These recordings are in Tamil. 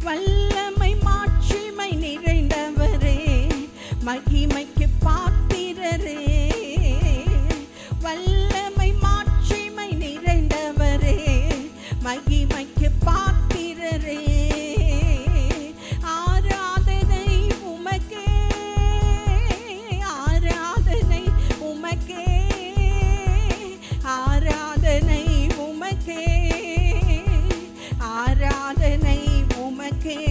வல்லமை மாட்சிமை நிறைந்தவரே, மகிமைக்கு பாத்திரரே. வல்லமை மாட்சிமை நிறைந்தவரே, மகிமைக்கு பாத்திரரே. ஆராதனை உமக்கே, ஆராதனை உமக்கே, ஆராதனை உமக்கே, ஆராதனை உமக்கே,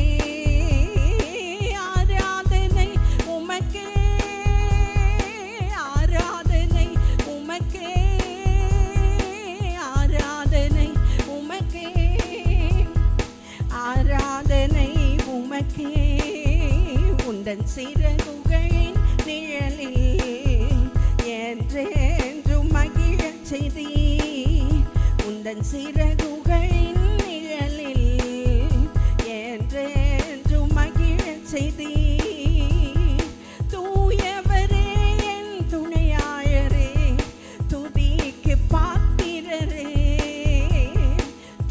ஆராதனை உமக்கே, ஆராதனை உமக்கே, ஆராதனை உமக்கே, ஆராதனை உமக்கே. உந்தன் சிறகுகளின் நிழலில் என்றென்றும் மகிழச் செய்தி. உந்தன் சிறகுகளின் நிழலில் என்றென்றும் மகிழச் செய்தி. தூயவரே என் துணையாளரே, துதிக்கு பாத்திரரே.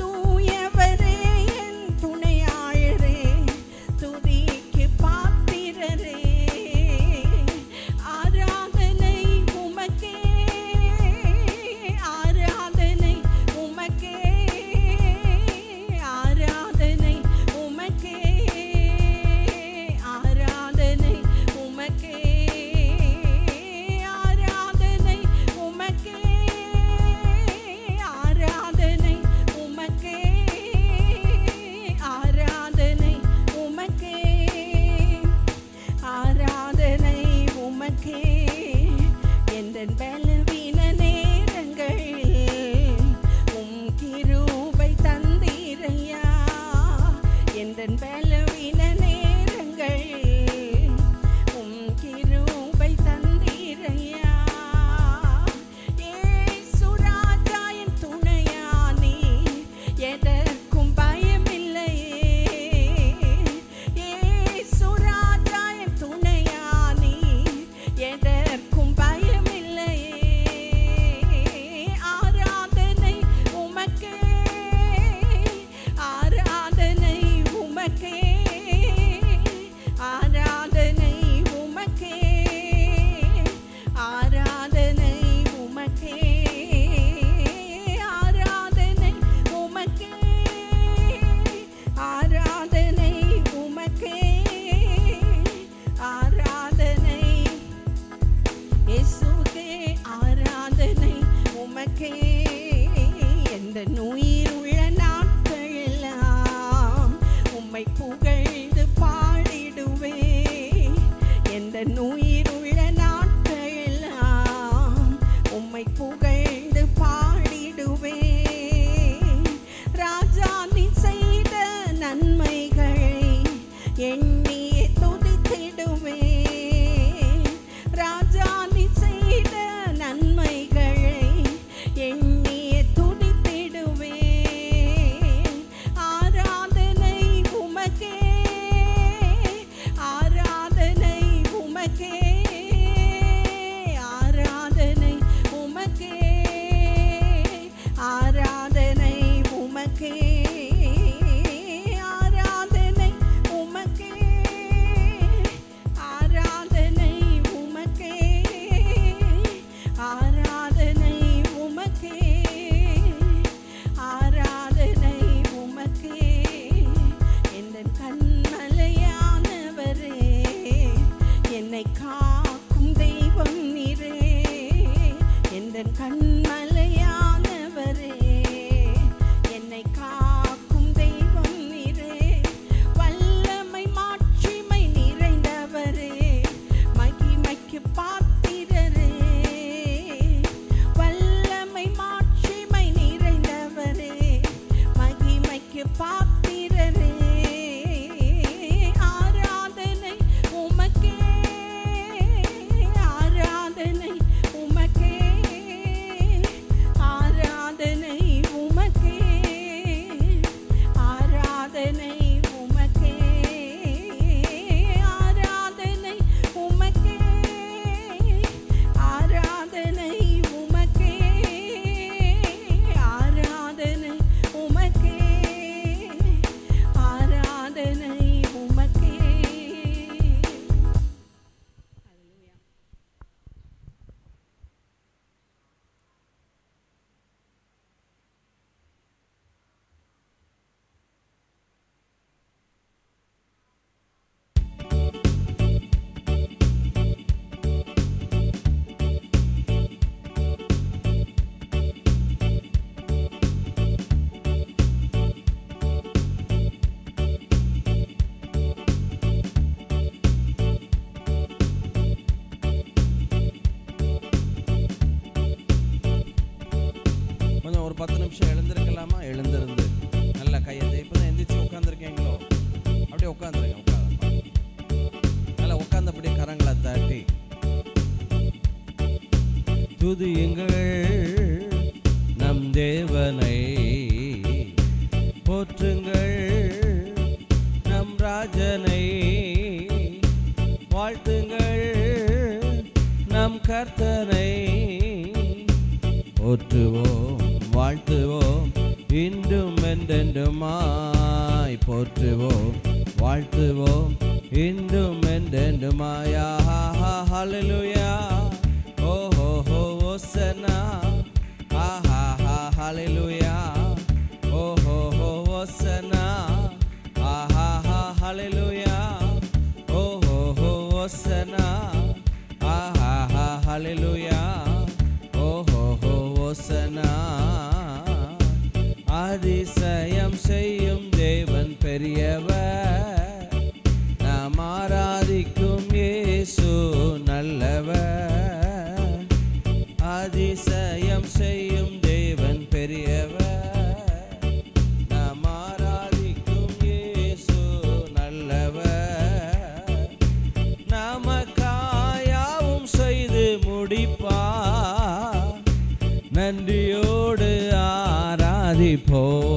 தூயவரே என் துணையாளரே, துதிக்கு பாத்திரரே. ஆராதனை உமக்கே, ஆராதனை உமக்கே, ஆராதனை உமக்கே, ஆராதனை உமக்கே, ஆராதனை உமக்கே, ஆராதனை உமக்கே, ஆராதனை உமக்கே, ஆராதனை உமக்கே. எந்தன் பலவீன நேரங்களில் உம் கிருபை தந்தீரையா. எந்தன் பலவீன நேரங்களில் உம் கிருபை தந்தீரையா. இயேசு ராஜா என் துணையானி, எதற்கும் பயமில்லையே. இயேசு ராஜா என் துணையானி, எதற்கும் பயமில்லையே. ஆராதனை உமக்கே, ஆராதனை உமக்கே, ஆராதனை உமக்கே, ஆராதனை உமக்கே, ஆராதனை உமக்கே, ஆராதனை உமக்கே, ஆராதனை இயேசுவே, ஆராதனை உமக்கே. எந்த உயிருள்ள நாட்களெல்லாம் உம்மை புகழ்ந்து பாடிடுவே. எந்த உயிருள்ள நாட்களெல்லாம் உம்மை புகழ்ந்து பாடிடுவே. ராஜா நீ செய்த நன்மைகளை எண்ணியே துதித்திடுவே. ராஜா நீ செய்த நன்மைகளை எண்ணியே துதித்திடுவே. ஆராதனை உமக்கே, ஆராதனை உமக்கே, ஆராதனை உமக்கே, ஆராதனை உமக்கே, ஆராதனை உமக்கே, ஆராதனை உமக்கே, ஆராதனை உமக்கே, ஆராதனை உமக்கே. எந்தன் கண்மலையானவரே, என்னை காக்கும் தெய்வம் நீரே. எந்தன் கண்மலையானவரே, என்னை காக்கும் தெய்வம் நீரே. வல்லமை மாட்சிமை நிறைந்தவரே, மகிமைக்கு பாத்திரரே. வல்லமை மாட்சிமை நிறைந்தவரே, மகிமைக்கு பாத்திரரே. ஆராதனை உமக்கே, ஆராதனை உமக்கே, ஆராதனை உமக்கே, ஆராதனை உமக்கே, ஆராதனை உமக்கே, ஆராதனை உமக்கே, ஆராதனை உமக்கே, உட்காந்துருங்க. நல்லா உட்கார்ந்தபடி கரங்களை தட்டி துதியுங்கள் நம் தேவனை, போற்றுங்கள் நம் ராஜனை, வாழ்த்துங்கள் நம் கர்த்தனை. போற்றுவோம் வாழ்த்துவோம் இன்றும் என்றென்றுமாய், போற்றுவோம் வாழ்த்துவோம் இன்றும் என்றென்றுமாய். ஹல்லேலூயா, ஓஹோ ஹோசன்னா, ஆஹா ஹல்லேலூயா, ஓஹோ ஹோசன்னா, ஆஹா ஹல்லேலூயா, ஓஹோ ஹோசன்னா, ஆஹா ஹல்லேலூயா, ஓஹோ ஹோசன்னா. அதிசயம் செய்யும் தேவன் பெரியவர், நாம் ஆராதிக்கும் இயேசு நல்லவர். அதிசயம் செய்யும் தேவன் பெரியவர், நாம் ஆராதிக்கும் இயேசு நல்லவர். நமக்காயாவும் செய்து முடிப்பார், நன்றியோடு ஆராதிப்போம்.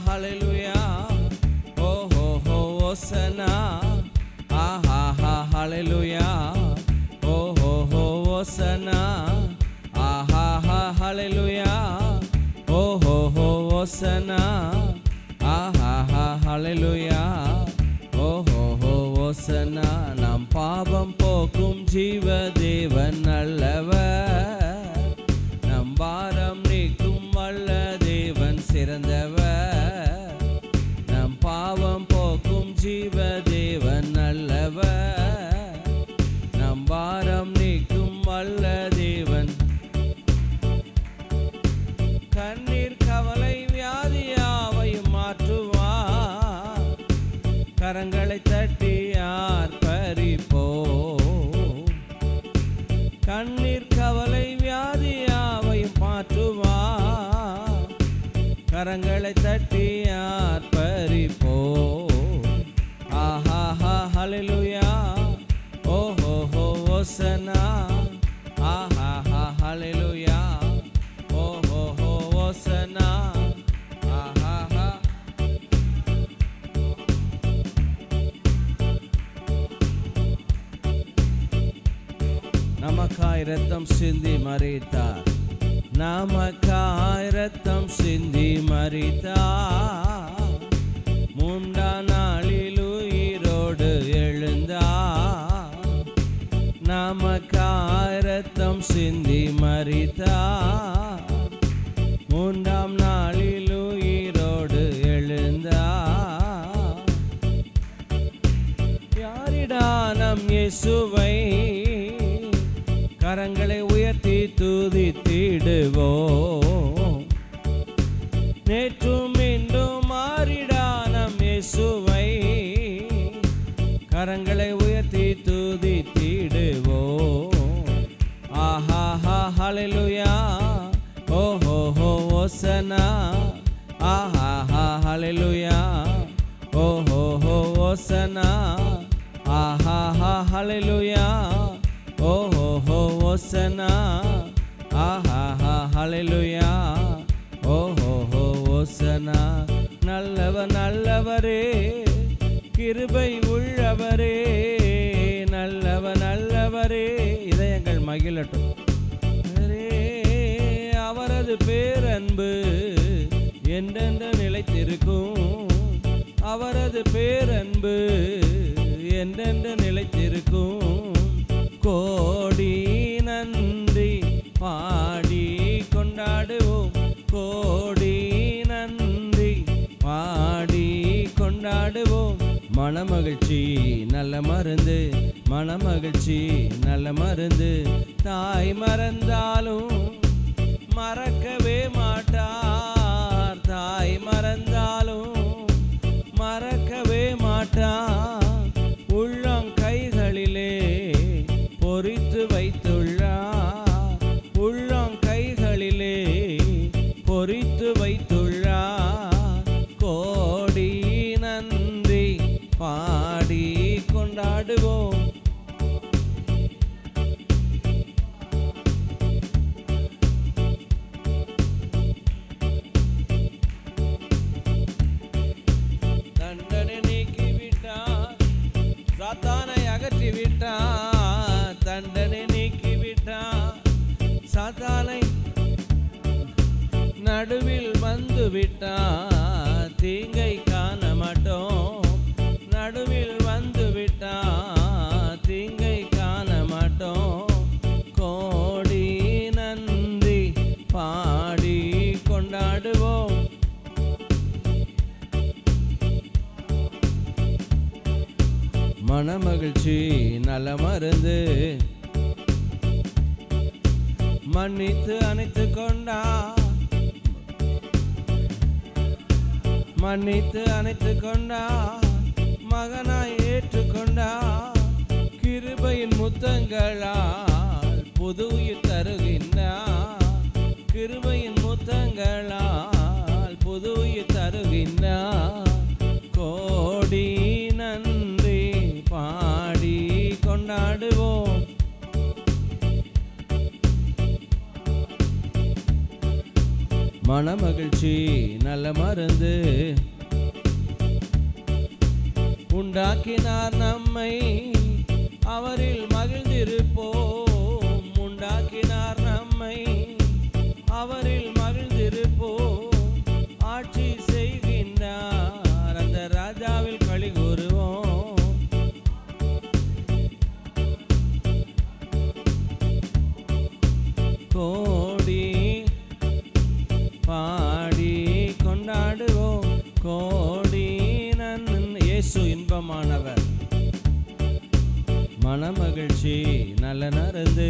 Hallelujah, oh ho ho Hosanna, aha ha hallelujah, oh ho ho Hosanna, aha ha hallelujah, oh ho ho Hosanna. நாம் பாவம் போக்கும் ஜீவ தேவன் நல்லவர், நம் பாரம் நீக்கும் வல்ல தேவன் சிறந்தவர். நம் பாவம் போக்கும் ஜீவ தேவன் நல்லவர், நம் பாரம் நீக்கும் வல்ல தேவன். கண்ணீர் கவலை வியாதியாவையும் மாற்றுவார், கரங்களை தட்டி ஆர்ப்பரிப்போம். கண்ணீர் கவலை வியாதியாவையும் மாற்றுவார், கரங்களை தட்டி ஆர்ப்பரிப்போம். ஆஹா ஹல்லேலூயா, ஓஹோ ஹோசன்னா, ஆஹா ஹல்லேலூயா, ஓஹோ ஹோசன்னா, ஆஹா. நமக்காய் இரத்தம் சிந்தி மரித்தார், நமக்காய் இரத்தம் சிந்தி மரித்தார், மூன்றாம் நாளில் உயிரோடு எழுந்தார். நமக்காய் இரத்தம் சிந்தி மரித்தார், மூன்றாம் நாளில் உயிரோடு எழுந்தார். யாரிடா நம் இயேசுவை கரங்களை உயர்த்தி துதித்திடுவோம். நேற்றும் இன்றும் மாறிடா நம் இயேசுவை கரங்களை உயர்த்தி துதித்திடுவோம். ஆஹா ஹல்லேலூயா, ஓஹோ ஹோசன்னா, ஆஹா ஹல்லேலூயா, ஓஹோ ஹோசன்னா, ஆஹா ஹல்லேலூயா, ஓஹோ ஹோசன்னா, ஆஹா ஹல்லேலூயா, ஓஹோ ஹோசன்னா. நல்லவர் நல்லவரே, கிருபை உள்ளவரே, நல்லவர் நல்லவரே, இதயங்கள் மகிழட்டும். அவரது பேரன்பு என்றென்று நிலைத்திருக்கும், அவரது பேரன்பு என்றென்று நிலைத்திருக்கும். கோடி நன்றி பாடி கொண்டாடுவோம், கோடி நன்றி பாடி கொண்டாடுவோம். மனமகிழ்ச்சி நல்ல மருந்து, மனமகிழ்ச்சி நல்ல மருந்து. தாய் மறந்தாலும் மறக்கவே மாட்டார், தாய் மறந்தாலும் மறக்கவே மாட்டார். உள்ளம் கைகளிலே கொண்டாடுவோம். தண்டனை நீக்கிவிட்டார், சாத்தானை அகற்றிவிட்டார். தண்டனை நீக்கிவிட்டார், சாத்தானை நடுவில் வந்து விட்டார். தீங்கை காண மாட்டோம். நடுவில் வந்து விட்டார், தீங்கை காண மாட்டோம். கோடி நன்றி பாடி கொண்டாடுவோம். மனமகிழ்ச்சி நல மருந்து, மன்னித்து அணைத்து கொண்டா, மன்னித்து அணைத்து கொண்டா, மகனாய் ஏற்றுக்கொண்டா. கிருபையின் முத்தங்களால் புது உயிர் தருகின்றார். கிருபையின் முத்தங்களால் புது உயிர் தருகின்றார். கோடி நன்றி பாடி கொண்டாடுவோம். மனமகிழ்ச்சி நல்ல மருந்து, உண்டாக்கினார் நம்மை, அவரில் மகிழ்ந்திருப்போம். உண்டாக்கினார் நம்மை, அவரில் மகிழ்ந்திருப்போம். ஆட்சி செய்கின்றார், அந்த ராஜாவில் களி கூறுவோம். கோடி பாடி கொண்டாடுவோம். கோடி நன்றி. இயேசு இன்பமானவர். மனமகிழ்ச்சி நல்ல நருந்து.